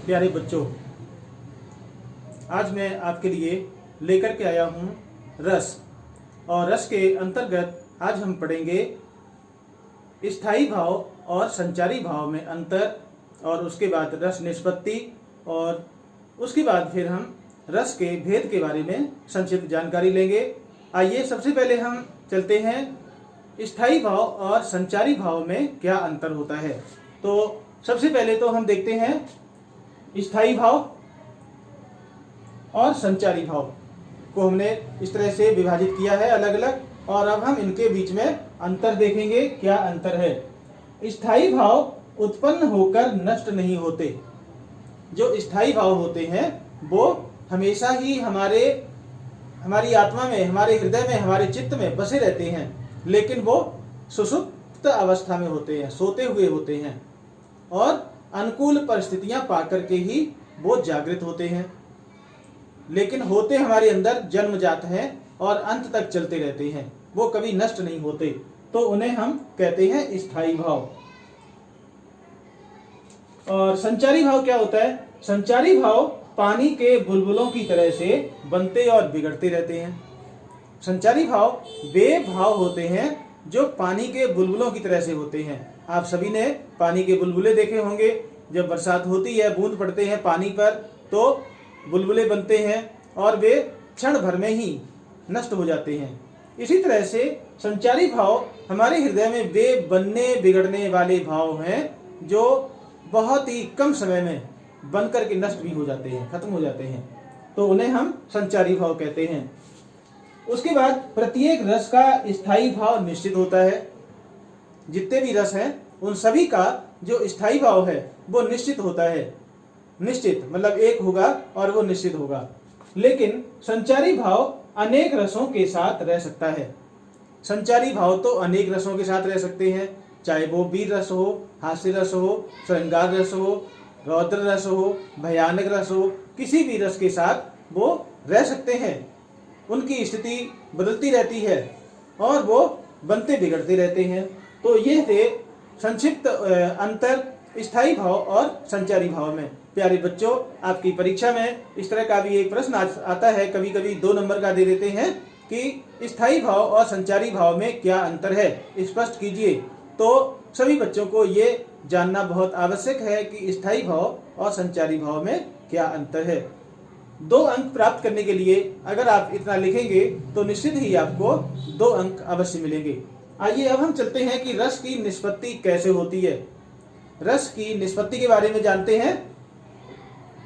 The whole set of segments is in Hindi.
प्यारे बच्चों, आज मैं आपके लिए लेकर के आया हूँ रस। और रस के अंतर्गत आज हम पढ़ेंगे स्थायी भाव और संचारी भाव में अंतर, और उसके बाद रस निष्पत्ति, और उसके बाद फिर हम रस के भेद के बारे में संक्षिप्त जानकारी लेंगे। आइए सबसे पहले हम चलते हैं स्थायी भाव और संचारी भाव में क्या अंतर होता है। तो सबसे पहले तो हम देखते हैं स्थायी भाव और संचारी भाव को हमने इस तरह से विभाजित किया है अलग अलग, और अब हम इनके बीच में अंतर देखेंगे। क्या अंतर है? स्थायी भाव उत्पन्न होकर नष्ट नहीं होते। जो स्थायी भाव होते हैं वो हमेशा ही हमारी आत्मा में, हमारे हृदय में, हमारे चित्त में बसे रहते हैं, लेकिन वो सुषुप्त अवस्था में होते हैं, सोते हुए होते हैं, और अनुकूल परिस्थितियां पाकर के ही वो जागृत होते हैं। लेकिन होते हमारे अंदर जन्मजात हैं और अंत तक चलते रहते हैं, वो कभी नष्ट नहीं होते। तो उन्हें हम कहते हैं स्थायी भाव। और संचारी भाव क्या होता है? संचारी भाव पानी के बुलबुलों की तरह से बनते और बिगड़ते रहते हैं। संचारी भाव वे भाव होते हैं जो पानी के बुलबुलों की तरह से होते हैं। आप सभी ने पानी के बुलबुले देखे होंगे। जब बरसात होती है, बूंद पड़ते हैं पानी पर, तो बुलबुले बनते हैं और वे क्षण भर में ही नष्ट हो जाते हैं। इसी तरह से संचारी भाव हमारे हृदय में वे बनने बिगड़ने वाले भाव हैं जो बहुत ही कम समय में बनकर के नष्ट भी हो जाते हैं, खत्म हो जाते हैं। तो उन्हें हम संचारी भाव कहते हैं। उसके बाद प्रत्येक रस का स्थायी भाव निश्चित होता है। जितने भी रस हैं उन सभी का जो स्थायी भाव है वो निश्चित होता है। निश्चित मतलब एक होगा और वो निश्चित होगा। लेकिन संचारी भाव अनेक रसों के साथ रह सकता है। संचारी भाव तो अनेक रसों के साथ रह सकते हैं, चाहे वो वीर रस हो, हास्य रस हो, श्रृंगार रस हो, रौद्र रस हो, भयानक रस हो, किसी भी रस के साथ वो रह सकते हैं। उनकी स्थिति बदलती रहती है और वो बनते बिगड़ते रहते हैं। तो ये थे संक्षिप्त अंतर स्थायी भाव और संचारी भाव में। प्यारे बच्चों, आपकी परीक्षा में इस तरह का भी एक प्रश्न आता है, कभी कभी 2 नंबर का दे देते हैं कि स्थायी भाव और संचारी भाव में क्या अंतर है, स्पष्ट कीजिए। तो सभी बच्चों को ये जानना बहुत आवश्यक है कि स्थायी भाव और संचारी भाव में क्या अंतर है। 2 अंक प्राप्त करने के लिए अगर आप इतना लिखेंगे तो निश्चित ही आपको 2 अंक अवश्य मिलेंगे। आइए अब हम चलते हैं कि रस की निष्पत्ति कैसे होती है। रस की निष्पत्ति के बारे में जानते हैं।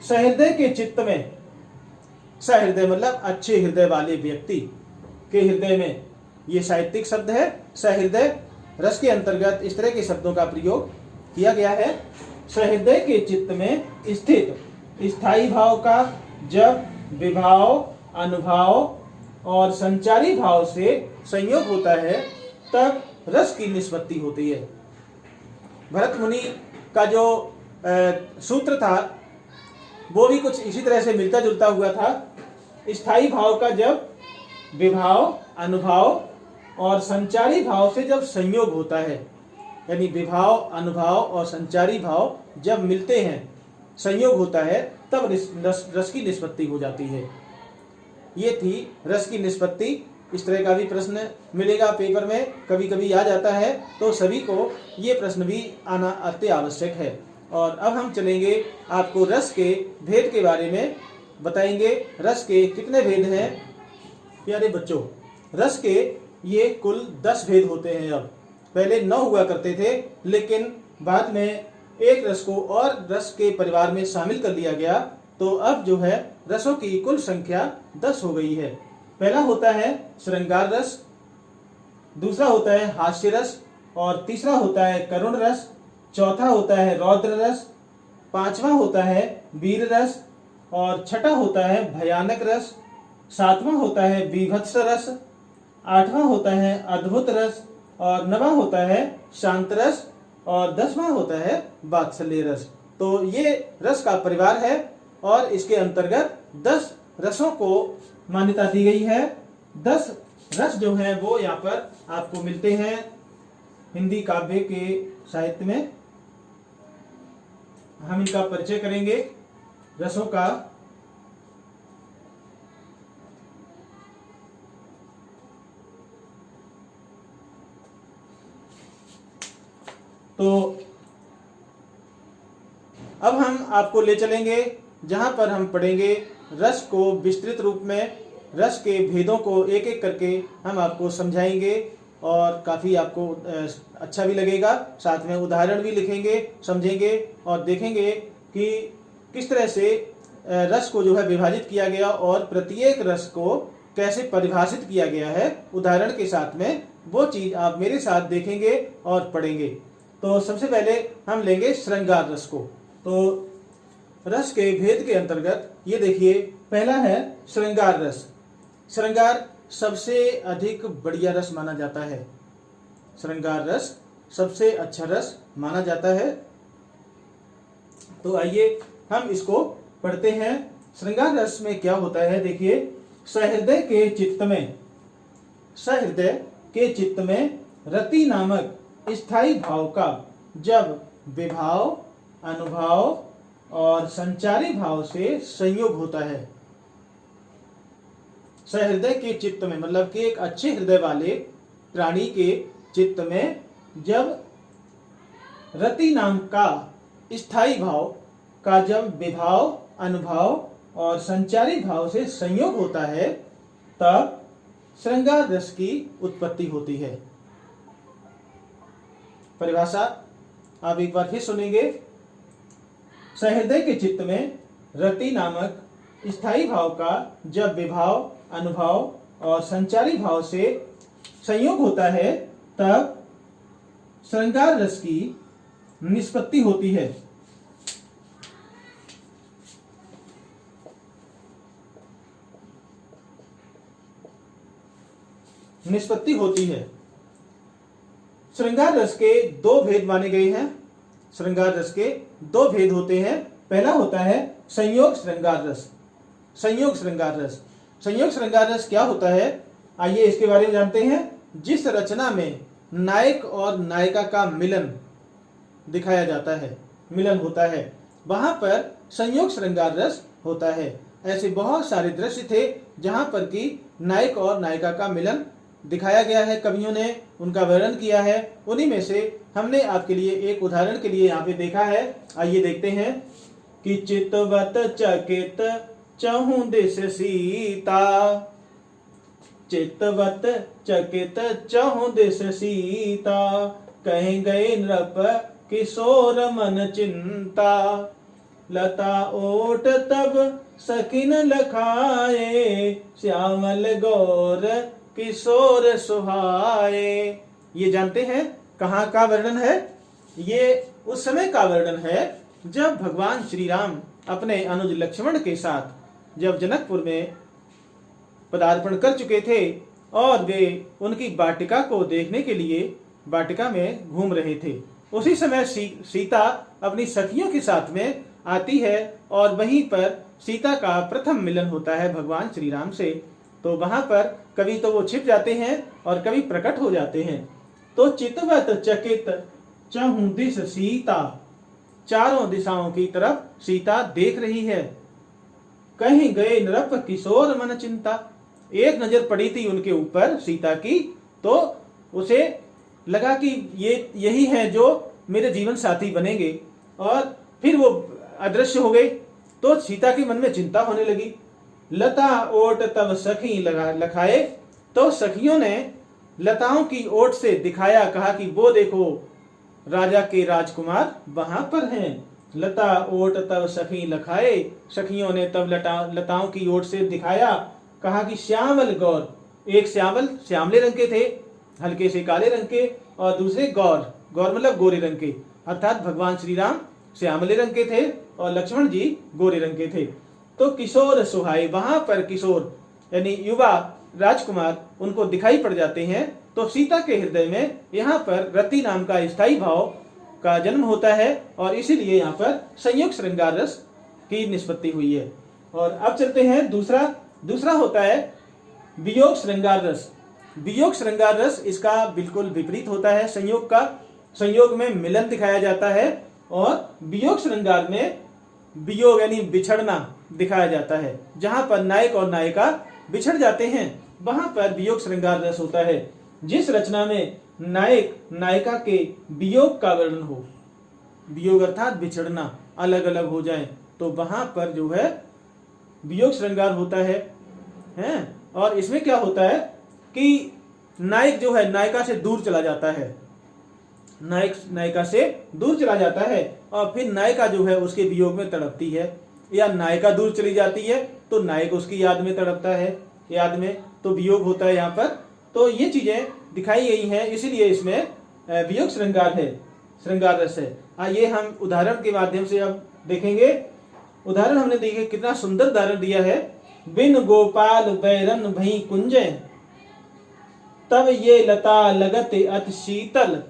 सहृदय के चित्त में, सहृदय मतलब अच्छे हृदय वाले व्यक्ति के हृदय में, ये साहित्यिक शब्द है सहृदय। रस के अंतर्गत इस तरह के शब्दों का प्रयोग किया गया है। सहृदय के चित्त में स्थित स्थायी भाव का जब विभाव, अनुभाव और संचारी भाव से संयोग होता है तब रस की निष्पत्ति होती है। भरत मुनि का जो सूत्र था वो भी कुछ इसी तरह से मिलता जुलता हुआ था। स्थायी भाव का जब विभाव, अनुभाव और संचारी भाव से जब संयोग होता है, यानी विभाव, अनुभाव और संचारी भाव जब मिलते हैं, संयोग होता है, तब रस की निष्पत्ति हो जाती है। ये थी रस की निष्पत्ति। इस तरह का भी प्रश्न मिलेगा पेपर में, कभी कभी आ जाता है, तो सभी को ये प्रश्न भी आना अति आवश्यक है। और अब हम चलेंगे, आपको रस के भेद के बारे में बताएंगे। रस के कितने भेद हैं प्यारे बच्चों? रस के ये कुल 10 भेद होते हैं। अब पहले 9 हुआ करते थे, लेकिन बाद में एक रस को और रस के परिवार में शामिल कर लिया गया, तो अब जो है रसों की कुल संख्या 10 हो गई है। पहला होता है श्रृंगार रस, दूसरा होता है हास्य रस, और तीसरा होता है करुण रस, चौथा होता है रौद्र रस, 5वां होता है वीर रस, और छठा होता है भयानक रस, 7वां होता है बीभत्स रस, 8वां होता है अद्भुत रस, और 9वां होता है शांत रस, और 10वां होता है वात्सल्य रस। तो ये रस का परिवार है और इसके अंतर्गत 10 रसों को मान्यता दी गई है। 10 रस जो है वो यहाँ पर आपको मिलते हैं हिंदी काव्य के साहित्य में। हम इनका परिचय करेंगे। रसों का तो अब हम आपको ले चलेंगे जहां पर हम पढ़ेंगे रस को विस्तृत रूप में, रस के भेदों को एक एक करके हम आपको समझाएंगे और काफ़ी आपको अच्छा भी लगेगा। साथ में उदाहरण भी लिखेंगे, समझेंगे और देखेंगे कि किस तरह से रस को जो है विभाजित किया गया और प्रत्येक रस को कैसे परिभाषित किया गया है उदाहरण के साथ में। वो चीज़ आप मेरे साथ देखेंगे और पढ़ेंगे। तो सबसे पहले हम लेंगे श्रृंगार रस को। तो रस के भेद के अंतर्गत ये देखिए, पहला है श्रृंगार रस। श्रृंगार सबसे अधिक बढ़िया रस माना जाता है। श्रृंगार रस सबसे अच्छा रस माना जाता है। तो आइए हम इसको पढ़ते हैं। श्रृंगार रस में क्या होता है, देखिए, सहृदय के चित्त में रति नामक स्थायी भाव का जब विभाव, अनुभाव और संचारी भाव से संयोग होता है। सहृदय के चित्त में मतलब कि एक अच्छे हृदय वाले प्राणी के चित्त में जब रति नाम का स्थायी भाव का जब विभाव, अनुभाव और संचारी भाव से संयोग होता है तब श्रृंगार रस की उत्पत्ति होती है। परिभाषा आप एक बार फिर सुनेंगे। सहृदय के चित्त में रति नामक स्थायी भाव का जब विभाव, अनुभाव और संचारी भाव से संयोग होता है तब श्रृंगार रस की निष्पत्ति होती है। श्रृंगार रस के दो भेद माने गए हैं। श्रृंगार रस के दो भेद होते हैं। पहला होता है संयोग श्रृंगार रस। संयोग श्रृंगार रस क्या होता है, आइए इसके बारे में जानते हैं। जिस रचना में नायक और नायिका का मिलन दिखाया जाता है, मिलन होता है, वहां पर संयोग श्रृंगार रस होता है। ऐसे बहुत सारे दृश्य थे जहां पर कि नायक और नायिका का मिलन दिखाया गया है, कवियों ने उनका वर्णन किया है। उन्हीं में से हमने आपके लिए एक उदाहरण के लिए यहाँ पे देखा है। आइए देखते हैं कि चितवत चकित चहुं दिस सीता, चितवत चकित चहुं दिस सीता, कहीं गए नृप किशोर मन चिंता, लता ओट तब सकिन लखाए, श्यामल गौर किशोर सुहाए। ये जानते हैं कहाँ का वर्णन है? ये उस समय का वर्णन है जब भगवान श्री राम अपने अनुज लक्ष्मण के साथ जब जनकपुर में पदार्पण कर चुके थे और वे उनकी वाटिका को देखने के लिए वाटिका में घूम रहे थे। उसी समय सीता अपनी सखियों के साथ में आती है और वहीं पर सीता का प्रथम मिलन होता है भगवान श्री राम से। तो वहां पर कभी तो वो छिप जाते हैं और कभी प्रकट हो जाते हैं। तो चितवत चकित चहुं दिस सीता, चारों दिशाओं की तरफ सीता देख रही है। कहीं गए नृप किशोर मन चिंता, एक नजर पड़ी थी उनके ऊपर सीता की, तो उसे लगा कि ये यही है जो मेरे जीवन साथी बनेंगे, और फिर वो अदृश्य हो गए। तो सीता के मन में चिंता होने लगी। लता ओट तब सखी लखाए, तो सखियों ने लताओं की ओट से दिखाया, कहा कि वो देखो राजा के राजकुमार वहां पर हैं। लता ओट तब सखी लखाए, सखियों ने तब लताओं की ओट से दिखाया, कहा कि श्यामल गौर, एक श्यामले रंग के थे, हल्के से काले रंग के, और दूसरे गौर मतलब गोरे रंग के, अर्थात भगवान श्री राम श्यामले रंग के थे और लक्ष्मण जी गोरे रंग के थे। तो किशोर सुहाए, वहां पर किशोर यानी युवा राजकुमार उनको दिखाई पड़ जाते हैं। तो सीता के हृदय में यहाँ पर रति नाम का स्थायी भाव का जन्म होता है और इसीलिए यहाँ पर संयोग श्रृंगार रस की निष्पत्ति हुई है। और अब चलते हैं दूसरा होता है वियोग श्रृंगार रस। वियोग श्रृंगार रस इसका बिल्कुल विपरीत होता है संयोग का। संयोग में मिलन दिखाया जाता है और वियोग श्रृंगार में वियोग यानी बिछड़ना दिखाया जाता है। जहां पर नायक और नायिका बिछड़ जाते हैं वहां पर वियोग श्रृंगार रस होता है। जिस रचना में नायक नायिका के वियोग का वर्णन हो, वियोग अर्थात बिछड़ना, अलग अलग हो जाए, तो वहां पर जो है वियोग श्रृंगार होता है। और इसमें क्या होता है कि नायक जो है नायिका से दूर चला जाता है, नायक नायिका से दूर चला जाता है और फिर नायिका जो है उसके वियोग में तड़पती है, या नायिका दूर चली जाती है तो नायक उसकी याद में तड़पता है, याद में, तो वियोग होता है यहाँ पर। तो ये चीजें दिखाई गई हैं, इसीलिए इसमें वियोग श्रृंगार है, श्रृंगार रस है। ये हम उदाहरण के माध्यम से अब देखेंगे। उदाहरण हमने देखे, कितना सुंदर उदाहरण दिया है। बिन गोपाल बैरन भई कुंजे, तब ये लता लगत अति शीतल,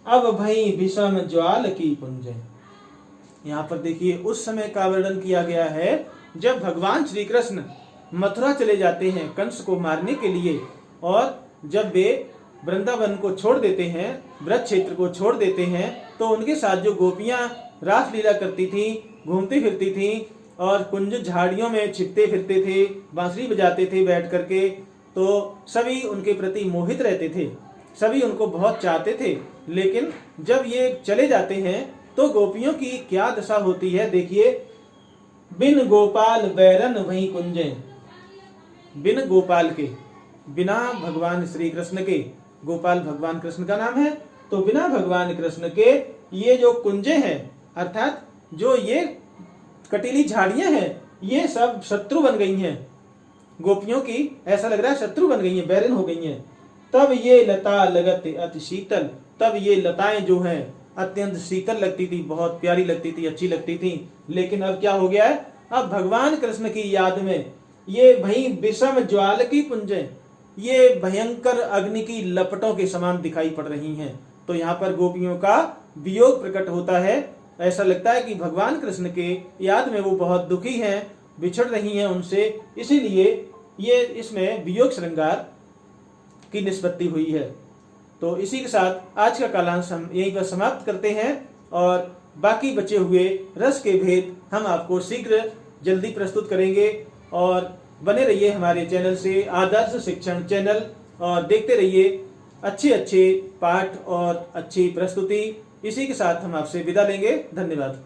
अब भई विषम ज्वाल की पुंज। यहाँ पर देखिए उस समय का वर्णन किया गया है जब भगवान श्री कृष्ण मथुरा चले जाते हैं कंस को मारने के लिए, और जब वे वृंदावन को छोड़ देते हैं, ब्रज क्षेत्र को छोड़ देते हैं, तो उनके साथ जो गोपियां रास लीला करती थी, घूमती फिरती थी और कुंज झाड़ियों में छिपते फिरते थे, बांसुरी बजाते थे बैठ करके, तो सभी उनके प्रति मोहित रहते थे, सभी उनको बहुत चाहते थे। लेकिन जब ये चले जाते हैं तो गोपियों की क्या दशा होती है, देखिए। बिन गोपाल बैरन वही कुंजे, बिन गोपाल के, बिना भगवान श्री कृष्ण के, गोपाल भगवान कृष्ण का नाम है, तो बिना भगवान कृष्ण के ये जो कुंजे हैं, अर्थात जो ये कटीली झाड़ियां हैं, ये सब शत्रु बन गई हैं गोपियों की, ऐसा लग रहा है शत्रु बन गई हैं, बैरन हो गई हैं। तब ये लता लगत अति शीतल, तब ये लताएं जो हैं अत्यंत शीतल लगती थी, बहुत प्यारी लगती थी, अच्छी लगती थी। लेकिन अब क्या हो गया है, अब भगवान कृष्ण की याद में ये भई विषम ज्वाल की पुंजें, ये भयंकर अग्नि की लपटों के समान दिखाई पड़ रही हैं। तो यहाँ पर गोपियों का वियोग प्रकट होता है। ऐसा लगता है कि भगवान कृष्ण के याद में वो बहुत दुखी हैं, बिछड़ रही हैं उनसे, इसीलिए ये इसमें वियोग श्रृंगार की निष्पत्ति हुई है। तो इसी के साथ आज का कालांश हम यहीं पर समाप्त करते हैं, और बाकी बचे हुए रस के भेद हम आपको शीघ्र जल्दी प्रस्तुत करेंगे। और बने रहिए हमारे चैनल से, आदर्श शिक्षण चैनल, और देखते रहिए अच्छे अच्छे पाठ और अच्छी प्रस्तुति। इसी के साथ हम आपसे विदा लेंगे। धन्यवाद।